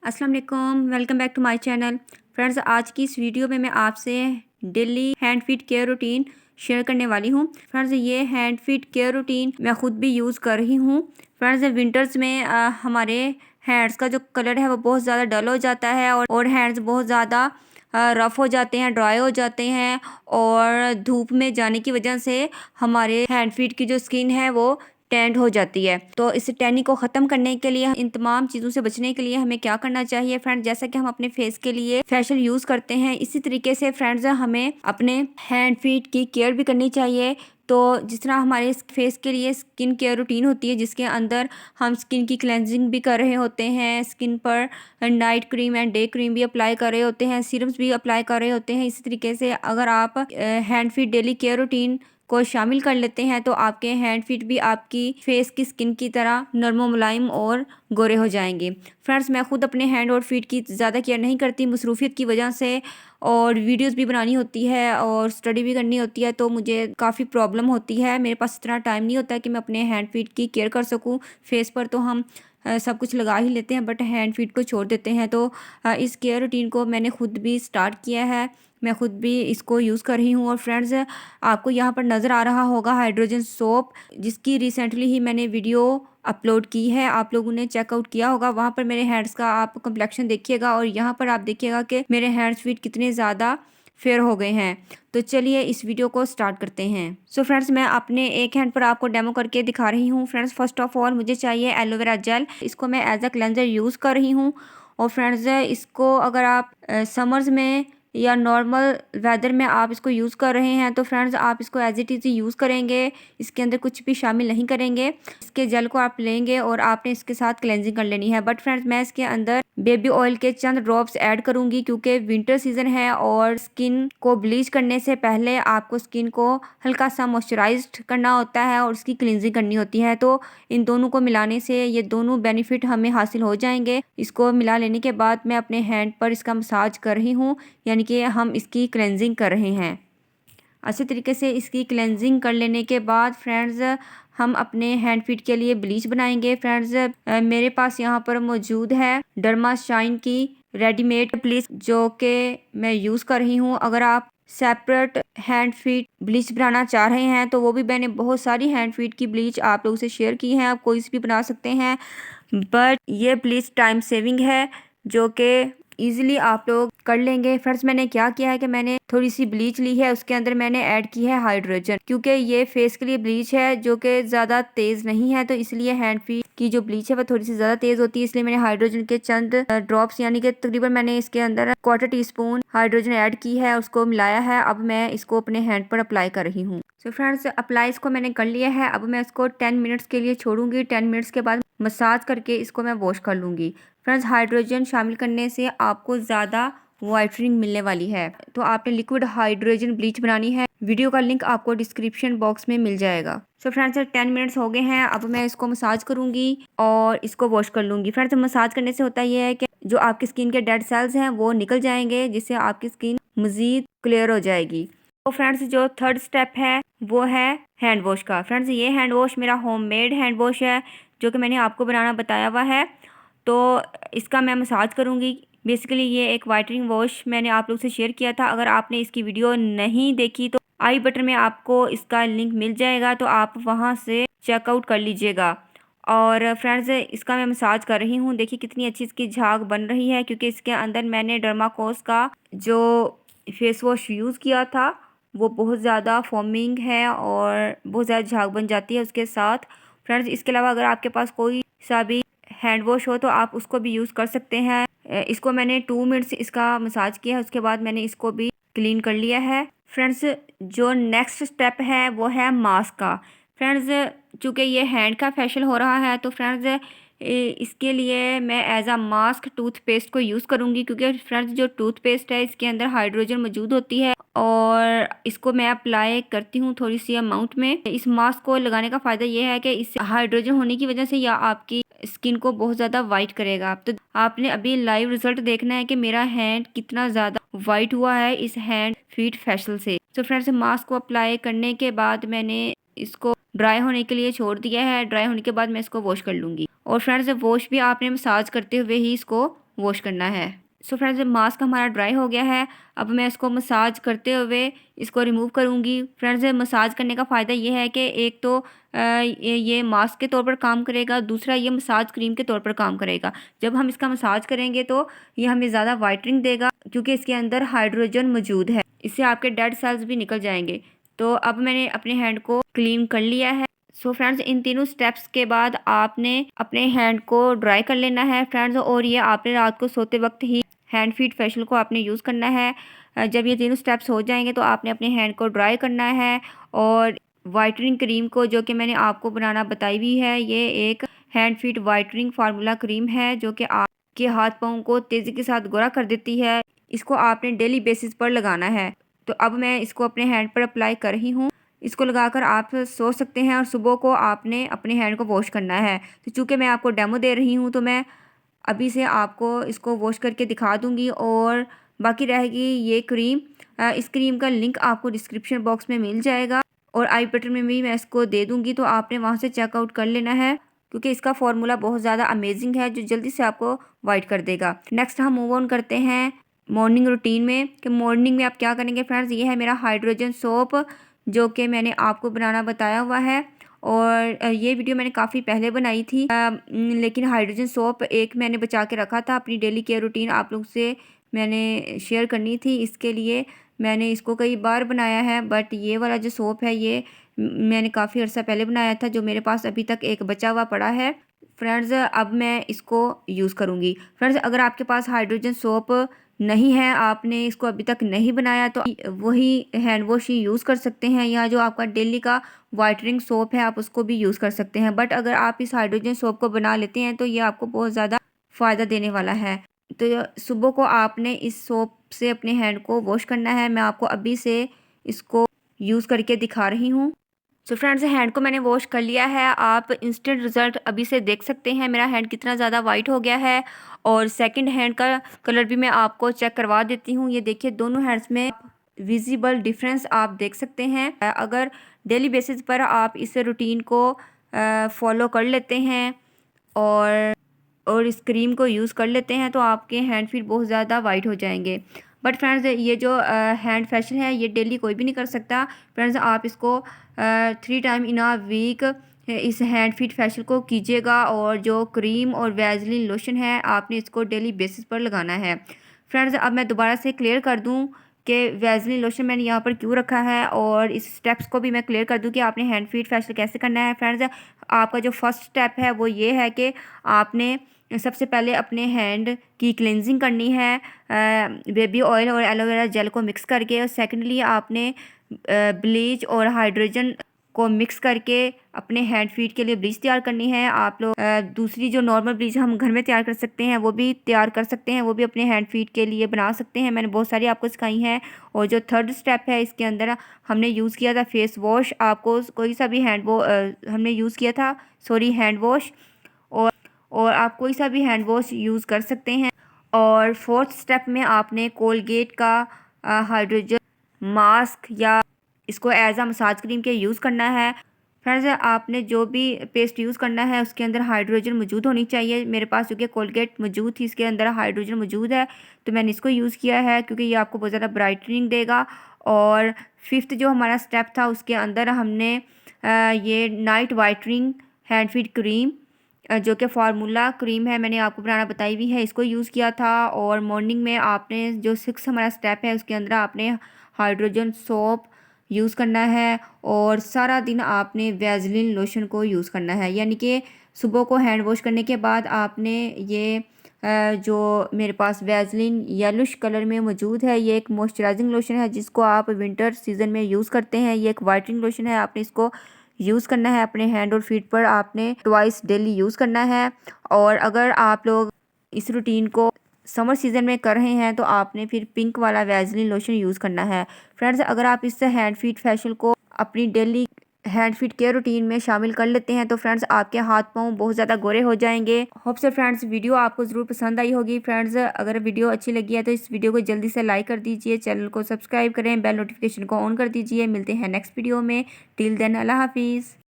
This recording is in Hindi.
अस्सलाम वालेकुम, welcome back to my channel. Friends, आज की इस वीडियो में मैं आपसे daily hand feet care routine share करने वाली हूँ। फ्रेंड्स, ये हैंड फीट केयर रूटीन मैं खुद भी यूज़ कर रही हूँ। फ्रेंड्स, विंटर्स में हमारे हैंड्स का जो कलर है वो बहुत ज़्यादा डल हो जाता है और हैंड्स बहुत ज़्यादा रफ़ हो जाते हैं, ड्राई हो जाते हैं और धूप में जाने की वजह से हमारे हैंड फीट की जो स्किन है वो टेंट हो जाती है। तो इस टैनिंग को ख़त्म करने के लिए, इन तमाम चीज़ों से बचने के लिए हमें क्या करना चाहिए फ्रेंड्स, जैसा कि हम अपने फेस के लिए फेशियल यूज़ करते हैं, इसी तरीके से फ्रेंड्स हमें अपने हैंड फीट की केयर भी करनी चाहिए। तो जिस तरह हमारे फेस के लिए स्किन केयर रूटीन होती है, जिसके अंदर हम स्किन की क्लेंजिंग भी कर रहे होते हैं, स्किन पर night cream and day cream भी अप्लाई कर रहे होते हैं, सीरम्स भी अप्लाई कर रहे होते हैं। इसी तरीके से अगर आप hand feet daily care routine को शामिल कर लेते हैं तो आपके हैंड फीट भी आपकी फेस की स्किन की तरह नरम मुलायम और गोरे हो जाएंगे। फ्रेंड्स, मैं खुद अपने हैंड और फीट की ज़्यादा केयर नहीं करती मसरूफियत की वजह से, और वीडियोस भी बनानी होती है और स्टडी भी करनी होती है, तो मुझे काफ़ी प्रॉब्लम होती है। मेरे पास इतना टाइम नहीं होता कि मैं अपने हैंड फीट की केयर कर सकूं। फेस पर तो हम सब कुछ लगा ही लेते हैं, बट हैंड फीट को छोड़ देते हैं। तो इस केयर रूटीन को मैंने खुद भी स्टार्ट किया है, मैं खुद भी इसको यूज़ कर रही हूँ। और फ्रेंड्स, आपको यहाँ पर नज़र आ रहा होगा हाइड्रोजन सोप, जिसकी रिसेंटली ही मैंने वीडियो अपलोड की है, आप लोगों ने चेकआउट किया होगा। वहाँ पर मेरे हैंड्स का आप कम्प्लेक्शन देखिएगा और यहाँ पर आप देखिएगा कि मेरे हैंड्स फीट कितने ज़्यादा फेयर हो गए हैं। तो चलिए इस वीडियो को स्टार्ट करते हैं। सो फ्रेंड्स, मैं अपने एक हैंड पर आपको डेमो करके दिखा रही हूँ। फ्रेंड्स, फर्स्ट ऑफ ऑल मुझे चाहिए एलोवेरा जेल, इसको मैं एज अ क्लेंजर यूज़ कर रही हूँ। और फ्रेंड्स, इसको अगर आप समर्स में या नॉर्मल वेदर में आप इसको यूज़ कर रहे हैं तो फ्रेंड्स आप इसको एज इट इज़ यूज़ करेंगे, इसके अंदर कुछ भी शामिल नहीं करेंगे। इसके जेल को आप लेंगे और आपने इसके साथ क्लेंजिंग कर लेनी है। बट फ्रेंड्स, मैं इसके अंदर बेबी ऑयल के चंद ड्रॉप्स ऐड करूंगी, क्योंकि विंटर सीजन है और स्किन को ब्लीच करने से पहले आपको स्किन को हल्का सा मॉइस्चराइज्ड करना होता है और उसकी क्लींजिंग करनी होती है। तो इन दोनों को मिलाने से ये दोनों बेनिफिट हमें हासिल हो जाएंगे। इसको मिला लेने के बाद मैं अपने हैंड पर इसका मसाज कर रही हूँ, यानी कि हम इसकी क्लेंजिंग कर रहे हैं। अच्छे तरीके से इसकी क्लेंजिंग कर लेने के बाद फ्रेंड्स हम अपने हैंड फीट के लिए ब्लीच बनाएंगे। फ्रेंड्स, मेरे पास यहाँ पर मौजूद है डर्मा शाइन की रेडीमेड ब्लीच, जो कि मैं यूज़ कर रही हूँ। अगर आप सेपरेट हैंड फीट ब्लीच बनाना चाह रहे हैं तो वो भी मैंने बहुत सारी हैंड फीट की ब्लीच आप लोगों से शेयर की है, आप कोई सी भी बना सकते हैं। बट ये ब्लीच टाइम सेविंग है, जो कि ईजिली आप लोग कर लेंगे। फ्रेंड्स, मैंने क्या किया है कि मैंने थोड़ी सी ब्लीच ली है, उसके अंदर मैंने ऐड की है हाइड्रोजन, क्योंकि ये फेस के लिए ब्लीच है जो कि ज़्यादा तेज़ नहीं है, तो इसलिए हैंड फीट की जो ब्लीच है वो थोड़ी सी ज़्यादा तेज़ होती है। इसलिए मैंने हाइड्रोजन के चंद ड्रॉप्स, यानी कि तकरीबन मैंने इसके अंदर 1/4 टीस्पून हाइड्रोजन ऐड की है, उसको मिलाया है। अब मैं इसको अपने हैंड पर अप्लाई कर रही हूँ। सो फ्रेंड्स, अप्लाई इसको मैंने कर लिया है। अब मैं इसको 10 मिनट्स के लिए छोड़ूंगी। 10 मिनट्स के बाद मसाज करके इसको मैं वॉश कर लूँगी। फ्रेंड्स, हाइड्रोजन शामिल करने से आपको ज़्यादा वाइटनिंग मिलने वाली है। तो आपने लिक्विड हाइड्रोजन ब्लीच बनानी है, वीडियो का लिंक आपको डिस्क्रिप्शन बॉक्स में मिल जाएगा। सो फ्रेंड्स, 10 मिनट्स हो गए हैं। अब मैं इसको मसाज करूँगी और इसको वॉश कर लूँगी। फ्रेंड्स, मसाज करने से होता यह है कि जो आपकी स्किन के डेड सेल्स हैं वो निकल जाएंगे, जिससे आपकी स्किन मज़ीद क्लियर हो जाएगी। तो फ्रेंड्स, जो थर्ड स्टेप है वो है हैंड वॉश का। फ्रेंड्स, ये हैंड वॉश मेरा होममेड हैंड वॉश है, जो कि मैंने आपको बनाना बताया हुआ है। तो इसका मैं मसाज करूँगी। बेसिकली ये एक वाइटनिंग वॉश मैंने आप लोग से शेयर किया था। अगर आपने इसकी वीडियो नहीं देखी तो आई बटन में आपको इसका लिंक मिल जाएगा, तो आप वहाँ से चेकआउट कर लीजिएगा। और फ्रेंड्स, इसका मैं मसाज कर रही हूँ। देखिए कितनी अच्छी इसकी झाग बन रही है, क्योंकि इसके अंदर मैंने डर्माकोस का जो फेस वॉश यूज़ किया था वो बहुत ज़्यादा फॉर्मिंग है और बहुत ज़्यादा झाग बन जाती है उसके साथ। फ्रेंड्स, इसके अलावा अगर आपके पास कोई सा भी हैंड वॉश हो तो आप उसको भी यूज़ कर सकते हैं। इसको मैंने 2 मिनट्स इसका मसाज किया है, उसके बाद मैंने इसको भी क्लीन कर लिया है। फ्रेंड्स, जो नेक्स्ट स्टेप है वो है मास्क का। फ्रेंड्स, चूँकि ये हैंड का फेशियल हो रहा है तो फ्रेंड्स इसके लिए मैं एज अ मास्क टूथपेस्ट को यूज़ करूँगी, क्योंकि फ्रेंड्स जो टूथपेस्ट है इसके अंदर हाइड्रोजन मौजूद होती है और इसको मैं अप्लाई करती हूँ थोड़ी सी अमाउंट में। इस मास्क को लगाने का फ़ायदा ये है कि इससे हाइड्रोजन होने की वजह से या आपकी स्किन को बहुत ज़्यादा वाइट करेगा। तो आपने अभी लाइव रिजल्ट देखना है कि मेरा हैंड कितना ज़्यादा वाइट हुआ है इस हैंड फीट फेशियल से। तो फ्रेंड्स, मास्क को अप्लाई करने के बाद मैंने इसको ड्राई होने के लिए छोड़ दिया है। ड्राई होने के बाद मैं इसको वॉश कर लूँगी। और फ्रेंड्स, वॉश भी आपने मसाज करते हुए ही इसको वॉश करना है। सो फ्रेंड्स मास्क हमारा ड्राई हो गया है। अब मैं इसको मसाज करते हुए इसको रिमूव करूँगी। फ्रेंड्स मसाज करने का फ़ायदा ये है कि एक तो ये मास्क के तौर पर काम करेगा, दूसरा ये मसाज क्रीम के तौर पर काम करेगा। जब हम इसका मसाज करेंगे तो ये हमें ज़्यादा वाइटनिंग देगा, क्योंकि इसके अंदर हाइड्रोजन मौजूद है। इससे आपके डेड सेल्स भी निकल जाएंगे। तो अब मैंने अपने हैंड को क्लीन कर लिया है। सो फ्रेंड्स इन तीनों स्टेप्स के बाद आपने अपने हैंड को ड्राई कर लेना है फ्रेंड्स, और ये आपने रात को सोते वक्त ही हैंड फीट फेशियल को आपने यूज़ करना है। जब ये तीनों स्टेप्स हो जाएंगे तो आपने अपने हैंड को ड्राई करना है, और वाइटनिंग क्रीम को जो कि मैंने आपको बनाना बताई हुई है, ये एक hand feet whitening formula cream है जो कि आपके हाथ पाँव को तेज़ी के साथ गोरा कर देती है। इसको आपने डेली बेसिस पर लगाना है। तो अब मैं इसको अपने हैंड पर अप्लाई कर रही हूँ। इसको लगाकर आप सो सकते हैं और सुबह को आपने अपने हैंड को वॉश करना है। तो चूँकि मैं आपको डेमो दे रही हूँ तो मैं अभी से आपको इसको वॉश करके दिखा दूँगी, और बाकी रहेगी ये क्रीम। इस क्रीम का लिंक आपको डिस्क्रिप्शन बॉक्स में मिल जाएगा, और आई बटन में भी मैं इसको दे दूँगी, तो आपने वहाँ से चेकआउट कर लेना है, क्योंकि इसका फार्मूला बहुत ज़्यादा अमेजिंग है जो जल्दी से आपको वाइट कर देगा। नेक्स्ट हम मूव ऑन करते हैं मॉर्निंग रूटीन में, कि मॉर्निंग में आप क्या करेंगे फ्रेंड्स। ये है मेरा हाइड्रोजन सोप जो कि मैंने आपको बनाना बताया हुआ है, और ये वीडियो मैंने काफ़ी पहले बनाई थी, लेकिन हाइड्रोजन सोप एक मैंने बचा के रखा था। अपनी डेली केयर रूटीन आप लोग से मैंने शेयर करनी थी, इसके लिए मैंने इसको कई बार बनाया है। बट ये वाला जो सोप है ये मैंने काफ़ी अर्सा पहले बनाया था, जो मेरे पास अभी तक एक बचा हुआ पड़ा है फ्रेंड्स। अब मैं इसको यूज़ करूँगी फ्रेंड्स। अगर आपके पास हाइड्रोजन सोप नहीं है, आपने इसको अभी तक नहीं बनाया, तो वही हैंड वॉश ही यूज़ कर सकते हैं, या जो आपका डेली का वाइटनिंग सोप है आप उसको भी यूज़ कर सकते हैं। बट अगर आप इस हाइड्रोजन सोप को बना लेते हैं तो ये आपको बहुत ज़्यादा फ़ायदा देने वाला है। तो सुबह को आपने इस सोप से अपने हैंड को वॉश करना है। मैं आपको अभी से इसको यूज़ करके दिखा रही हूँ। सो फ्रेंड्स हैंड को मैंने वॉश कर लिया है। आप इंस्टेंट रिज़ल्ट अभी से देख सकते हैं, मेरा हैंड कितना ज़्यादा वाइट हो गया है। और सेकंड हैंड का कलर भी मैं आपको चेक करवा देती हूँ। ये देखिए दोनों हैंड्स में विजिबल डिफरेंस आप देख सकते हैं। अगर डेली बेसिस पर आप इस रूटीन को फॉलो कर लेते हैं और इस क्रीम को यूज़ कर लेते हैं तो आपके हैंड फीट बहुत ज़्यादा वाइट हो जाएंगे। बट फ्रेंड्स ये जो हैंड फेशियल है ये डेली कोई भी नहीं कर सकता फ्रेंड्स। आप इसको 3 टाइम इन अ वीक इस हैंड फीट फेशियल को कीजिएगा, और जो क्रीम और वैसलीन लोशन है आपने इसको डेली बेसिस पर लगाना है फ्रेंड्स। अब मैं दोबारा से क्लियर कर दूं कि वैसलीन लोशन मैंने यहाँ पर क्यों रखा है, और इस स्टेप्स को भी मैं क्लियर कर दूं कि आपने हैंड फीट फेशियल कैसे करना है फ्रेंड्स। आपका जो फर्स्ट स्टेप है वो ये है कि आपने सबसे पहले अपने हैंड की क्लिनजिंग करनी है बेबी ऑयल और एलोवेरा जेल को मिक्स करके, और सेकेंडली आपने ब्लीच और हाइड्रोजन को मिक्स करके अपने हैंड फीट के लिए ब्लीच तैयार करनी है। आप लोग दूसरी जो नॉर्मल ब्लीच हम घर में तैयार कर सकते हैं वो भी तैयार कर सकते हैं, वो भी अपने हैंड फीट के लिए बना सकते हैं। मैंने बहुत सारी आपको सिखाई हैं। और जो थर्ड स्टेप है इसके अंदर हमने यूज़ किया था फेस वॉश। आपको कोई सा भी हमने यूज़ किया था हैंड वॉश, और आप कोई सा भी हैंड वॉश यूज़ कर सकते हैं। और फोर्थ स्टेप में आपने कोलगेट का हाइड्रोजन मास्क या इसको एज अ मसाज क्रीम के यूज़ करना है फ्रेंड्स। आपने जो भी पेस्ट यूज़ करना है उसके अंदर हाइड्रोजन मौजूद होनी चाहिए। मेरे पास जो कि कोलगेट मौजूद थी इसके अंदर हाइड्रोजन मौजूद है, तो मैंने इसको यूज़ किया है क्योंकि ये आपको बहुत ज़्यादा ब्राइटनिंग देगा। और फिफ्थ जो हमारा स्टेप था उसके अंदर हमने ये night whitening hand feet cream जो कि फार्मूला क्रीम है मैंने आपको बनाना बताई हुई है, इसको यूज़ किया था। और मॉर्निंग में आपने जो 6 हमारा स्टेप है उसके अंदर आपने हाइड्रोजन सोप यूज़ करना है, और सारा दिन आपने वैसलीन लोशन को यूज़ करना है। यानी कि सुबह को हैंड वॉश करने के बाद आपने ये जो मेरे पास वैसलीन येलोश कलर में मौजूद है, ये एक मॉइस्चराइजिंग लोशन है जिसको आप विंटर सीज़न में यूज़ करते हैं। ये एक वाइटनिंग लोशन है, आपने इसको यूज़ करना है अपने हैंड और फीट पर, आपने ट्वाइस डेली यूज़ करना है। और अगर आप लोग इस रूटीन को समर सीज़न में कर रहे हैं तो आपने फिर पिंक वाला वैसलीन लोशन यूज़ करना है फ्रेंड्स। अगर आप इससे हैंड फीट फेशियल को अपनी daily hand feet care routine में शामिल कर लेते हैं तो फ्रेंड्स आपके हाथ पाँव बहुत ज़्यादा गोरे हो जाएंगे। होप से फ्रेंड्स वीडियो आपको ज़रूर पसंद आई होगी फ्रेंड्स। अगर वीडियो अच्छी लगी है तो इस वीडियो को जल्दी से लाइक कर दीजिए, चैनल को सब्सक्राइब करें, बेल नोटिफिकेशन को ऑन कर दीजिए। मिलते हैं नेक्स्ट वीडियो में। टिल देन अल्लाह हाफिज़।